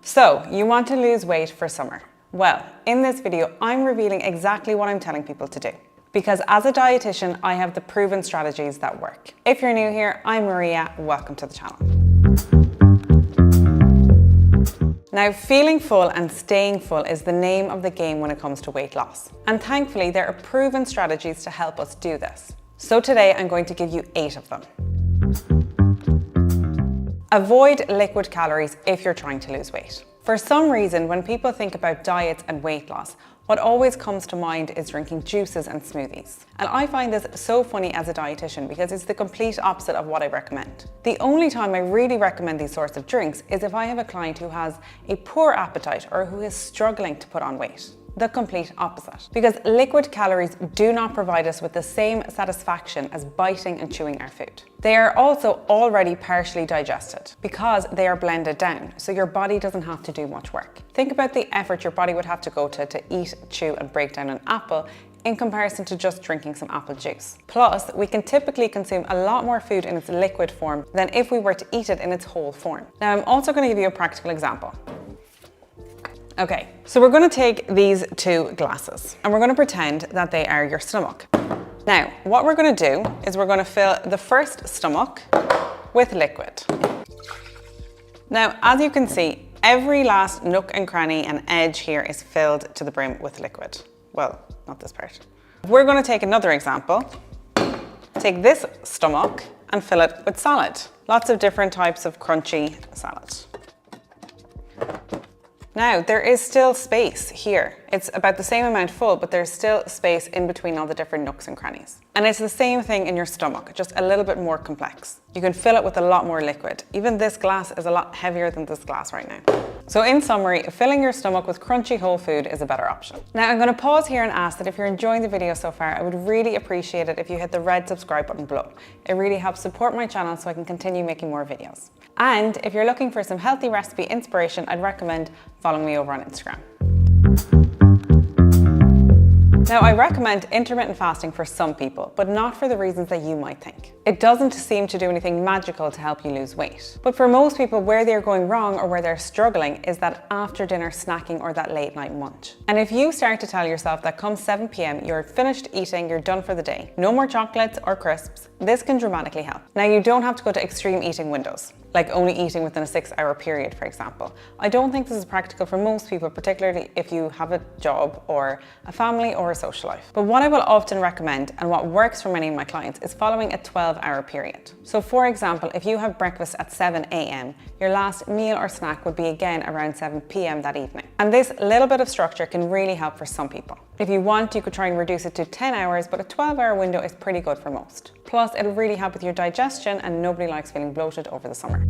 So, you want to lose weight for summer? Well, in this video, I'm revealing exactly what I'm telling people to do. Because as a dietitian, I have the proven strategies that work. If you're new here, I'm Maria, welcome to the channel. Now, feeling full and staying full is the name of the game when it comes to weight loss. And thankfully, there are proven strategies to help us do this. So today, I'm going to give you 8 of them. Avoid liquid calories if you're trying to lose weight. For some reason, when people think about diets and weight loss, what always comes to mind is drinking juices and smoothies. And I find this so funny as a dietitian because it's the complete opposite of what I recommend. The only time I really recommend these sorts of drinks is if I have a client who has a poor appetite or who is struggling to put on weight. The complete opposite. Because liquid calories do not provide us with the same satisfaction as biting and chewing our food. They are also already partially digested because they are blended down, so your body doesn't have to do much work. Think about the effort your body would have to go to eat, chew and break down an apple in comparison to just drinking some apple juice. Plus, we can typically consume a lot more food in its liquid form than if we were to eat it in its whole form. Now, I'm also going to give you a practical example. Okay, so we're going to take these 2 glasses and we're going to pretend that they are your stomach. Now, what we're going to do is we're going to fill the first stomach with liquid. Now, as you can see, every last nook and cranny and edge here is filled to the brim with liquid. Well, not this part. We're going to take another example. Take this stomach and fill it with salad. Lots of different types of crunchy salad. Now, there is still space here. It's about the same amount full, but there's still space in between all the different nooks and crannies. And it's the same thing in your stomach, just a little bit more complex. You can fill it with a lot more liquid. Even this glass is a lot heavier than this glass right now. So in summary, filling your stomach with crunchy whole food is a better option. Now I'm going to pause here and ask that if you're enjoying the video so far, I would really appreciate it if you hit the red subscribe button below. It really helps support my channel so I can continue making more videos. And if you're looking for some healthy recipe inspiration, I'd recommend following me over on Instagram. Now, I recommend intermittent fasting for some people, but not for the reasons that you might think. It doesn't seem to do anything magical to help you lose weight. But for most people, where they're going wrong or where they're struggling is that after dinner snacking or that late night munch. And if you start to tell yourself that come 7 p.m, you're finished eating, you're done for the day, no more chocolates or crisps, this can dramatically help. Now, you don't have to go to extreme eating windows, like only eating within a 6-hour period, for example. I don't think this is practical for most people, particularly if you have a job or a family or a social life. But what I will often recommend and what works for many of my clients is following a 12-hour period. So for example, if you have breakfast at 7 a.m, your last meal or snack would be again around 7 p.m. that evening. And this little bit of structure can really help for some people. If you want, you could try and reduce it to 10 hours, but a 12-hour window is pretty good for most. Plus, it'll really help with your digestion and nobody likes feeling bloated over the summer.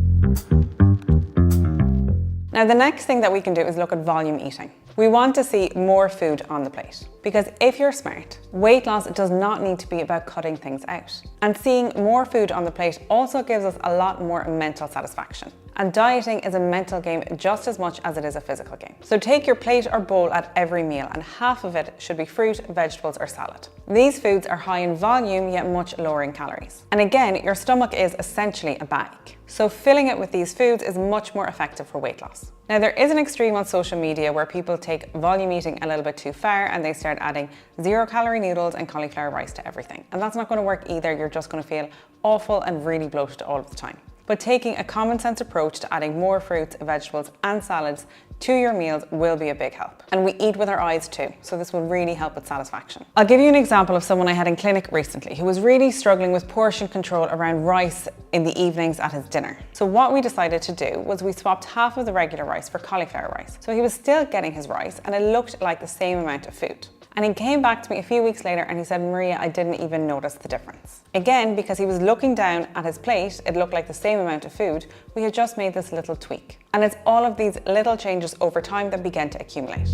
Now, the next thing that we can do is look at volume eating. We want to see more food on the plate because if you're smart, weight loss does not need to be about cutting things out. And seeing more food on the plate also gives us a lot more mental satisfaction. And dieting is a mental game just as much as it is a physical game. So take your plate or bowl at every meal and half of it should be fruit, vegetables or salad. These foods are high in volume yet much lower in calories. And again, your stomach is essentially a bag. So filling it with these foods is much more effective for weight loss. Now, there is an extreme on social media where people take volume eating a little bit too far and they start adding 0-calorie noodles and cauliflower rice to everything. And that's not going to work either. You're just going to feel awful and really bloated all of the time. But taking a common sense approach to adding more fruits, vegetables and salads to your meals will be a big help. And we eat with our eyes too, so this will really help with satisfaction. I'll give you an example of someone I had in clinic recently who was really struggling with portion control around rice in the evenings at his dinner. So what we decided to do was we swapped half of the regular rice for cauliflower rice. So he was still getting his rice and it looked like the same amount of food. And he came back to me a few weeks later and he said, Maria, I didn't even notice the difference. Again, because he was looking down at his plate, it looked like the same amount of food. We had just made this little tweak. And it's all of these little changes over time that begin to accumulate.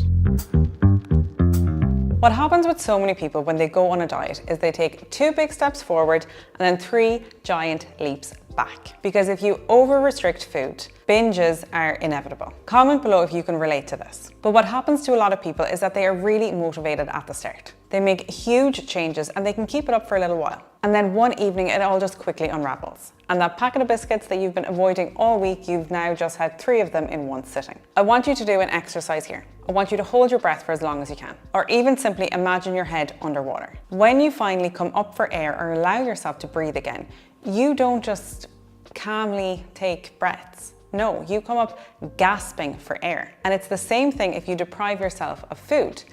What happens with so many people when they go on a diet is they take 2 big steps forward and then 3 giant leaps back. Because if you over-restrict food, binges are inevitable. Comment below if you can relate to this. But what happens to a lot of people is that they are really motivated at the start. They make huge changes and they can keep it up for a little while. and then one evening it all just quickly unravels. And that packet of biscuits that you've been avoiding all week, you've now just had 3 of them in one sitting. I want you to do an exercise here. I want you to hold your breath for as long as you can, or even simply imagine your head underwater. When you finally come up for air or allow yourself to breathe again, you don't just calmly take breaths. No, you come up gasping for air. And it's the same thing if you deprive yourself of food.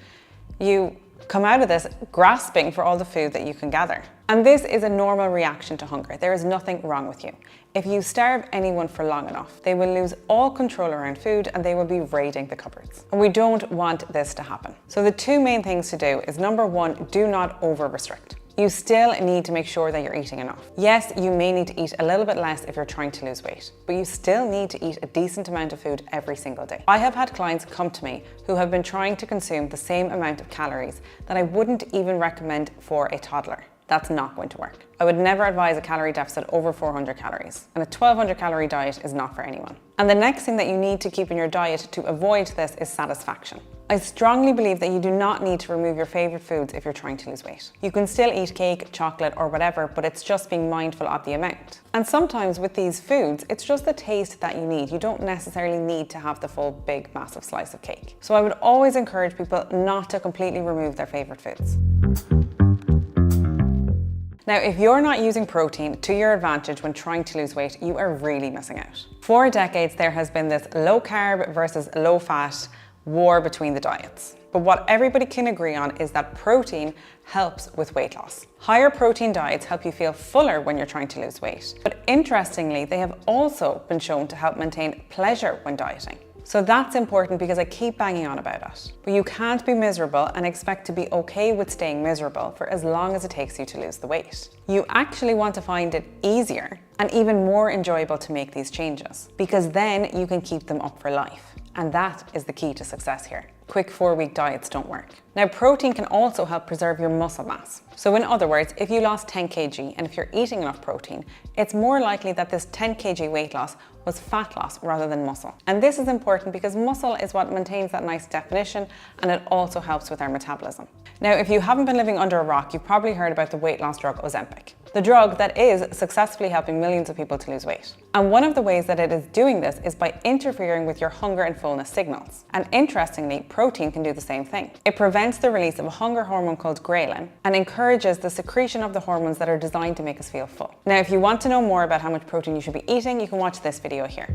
You come out of this grasping for all the food that you can gather. And this is a normal reaction to hunger. There is nothing wrong with you. If you starve anyone for long enough, they will lose all control around food and they will be raiding the cupboards. And we don't want this to happen. So the 2 main things to do is, number 1, do not over-restrict. You still need to make sure that you're eating enough. Yes, you may need to eat a little bit less if you're trying to lose weight, but you still need to eat a decent amount of food every single day. I have had clients come to me who have been trying to consume the same amount of calories that I wouldn't even recommend for a toddler. That's not going to work. I would never advise a calorie deficit over 400 calories, and a 1200 calorie diet is not for anyone. And the next thing that you need to keep in your diet to avoid this is satisfaction. I strongly believe that you do not need to remove your favorite foods if you're trying to lose weight. You can still eat cake, chocolate, or whatever, but it's just being mindful of the amount. And sometimes with these foods, it's just the taste that you need. You don't necessarily need to have the full big massive slice of cake. So I would always encourage people not to completely remove their favorite foods. Now, if you're not using protein to your advantage when trying to lose weight, you are really missing out. For decades, there has been this low carb versus low fat war between the diets. But what everybody can agree on is that protein helps with weight loss. Higher protein diets help you feel fuller when you're trying to lose weight. But interestingly, they have also been shown to help maintain pleasure when dieting. So that's important because I keep banging on about it. But you can't be miserable and expect to be okay with staying miserable for as long as it takes you to lose the weight. You actually want to find it easier and even more enjoyable to make these changes, because then you can keep them up for life. And that is the key to success here. Quick 4-week diets don't work. Now, protein can also help preserve your muscle mass. So in other words, if you lost 10 kg and if you're eating enough protein, it's more likely that this 10 kg weight loss was fat loss rather than muscle. And this is important because muscle is what maintains that nice definition, and it also helps with our metabolism. Now, if you haven't been living under a rock, you've probably heard about the weight loss drug Ozempic, the drug that is successfully helping millions of people to lose weight. And one of the ways that it is doing this is by interfering with your hunger and fullness signals. And interestingly, protein can do the same thing. It prevents the release of a hunger hormone called ghrelin and encourages the secretion of the hormones that are designed to make us feel full. Now, if you want to know more about how much protein you should be eating, you can watch this video here.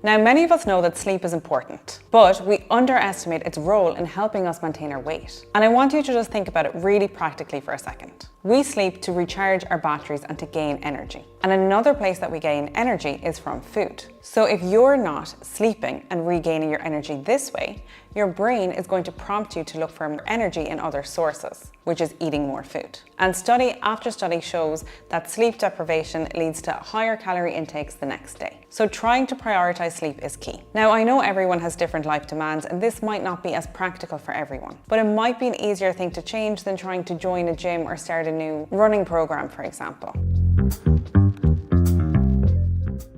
Now, many of us know that sleep is important, but we underestimate its role in helping us maintain our weight. And I want you to just think about it really practically for a second. We sleep to recharge our batteries and to gain energy. And another place that we gain energy is from food. So if you're not sleeping and regaining your energy this way, your brain is going to prompt you to look for energy in other sources, which is eating more food. And study after study shows that sleep deprivation leads to higher calorie intakes the next day. So trying to prioritize sleep is key. Now, I know everyone has different life demands and this might not be as practical for everyone, but it might be an easier thing to change than trying to join a gym or start a new running program, for example.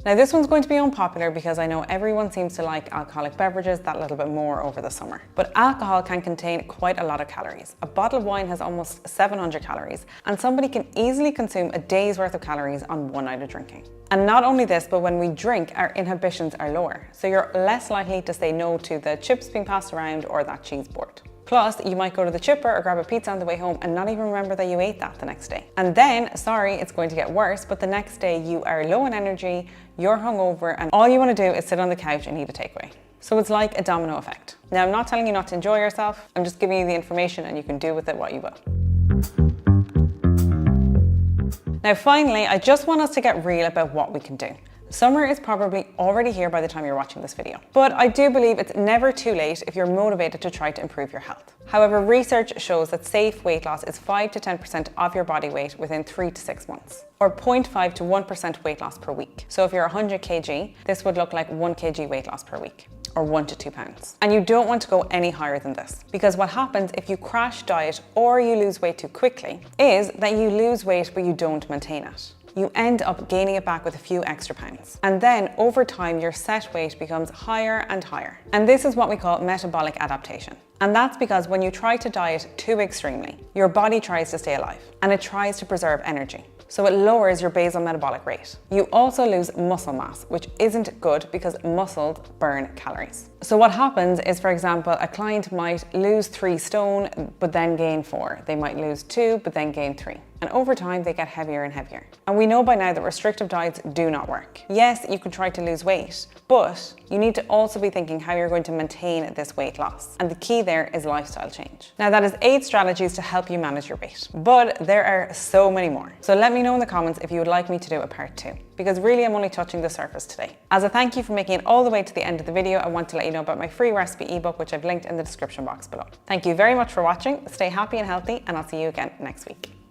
Now, this one's going to be unpopular because I know everyone seems to like alcoholic beverages that little bit more over the summer. But alcohol can contain quite a lot of calories. A bottle of wine has almost 700 calories, and somebody can easily consume a day's worth of calories on one night of drinking. And not only this, but when we drink, our inhibitions are lower. So you're less likely to say no to the chips being passed around or that cheese board. Plus, you might go to the chipper or grab a pizza on the way home and not even remember that you ate that the next day. And then, sorry, it's going to get worse, but the next day you are low in energy, you're hungover, and all you want to do is sit on the couch and eat a takeaway. So it's like a domino effect. Now, I'm not telling you not to enjoy yourself, I'm just giving you the information and you can do with it what you will. Now, finally, I just want us to get real about what we can do. Summer is probably already here by the time you're watching this video, but I do believe it's never too late if you're motivated to try to improve your health. However, research shows that safe weight loss is 5 to 10% of your body weight within 3 to 6 months, or 0.5 to 1% weight loss per week. So if you're 100 kg, this would look like 1 kg weight loss per week, or 1 to 2 pounds. And you don't want to go any higher than this, because what happens if you crash diet or you lose weight too quickly is that you lose weight but you don't maintain it. You end up gaining it back with a few extra pounds. And then over time, your set weight becomes higher and higher. And this is what we call metabolic adaptation. And that's because when you try to diet too extremely, your body tries to stay alive and it tries to preserve energy. So it lowers your basal metabolic rate. You also lose muscle mass, which isn't good because muscles burn calories. So what happens is, for example, a client might lose 3 stone, but then gain 4. They might lose 2, but then gain 3. And over time, they get heavier and heavier. And we know by now that restrictive diets do not work. Yes, you can try to lose weight, but you need to also be thinking how you're going to maintain this weight loss. And the key there is lifestyle change. Now, that is 8 strategies to help you manage your weight, but there are so many more. So let me know in the comments if you would like me to do a part 2, because really I'm only touching the surface today. As a thank you for making it all the way to the end of the video, I want to let you know about my free recipe ebook, which I've linked in the description box below. Thank you very much for watching. Stay happy and healthy, and I'll see you again next week.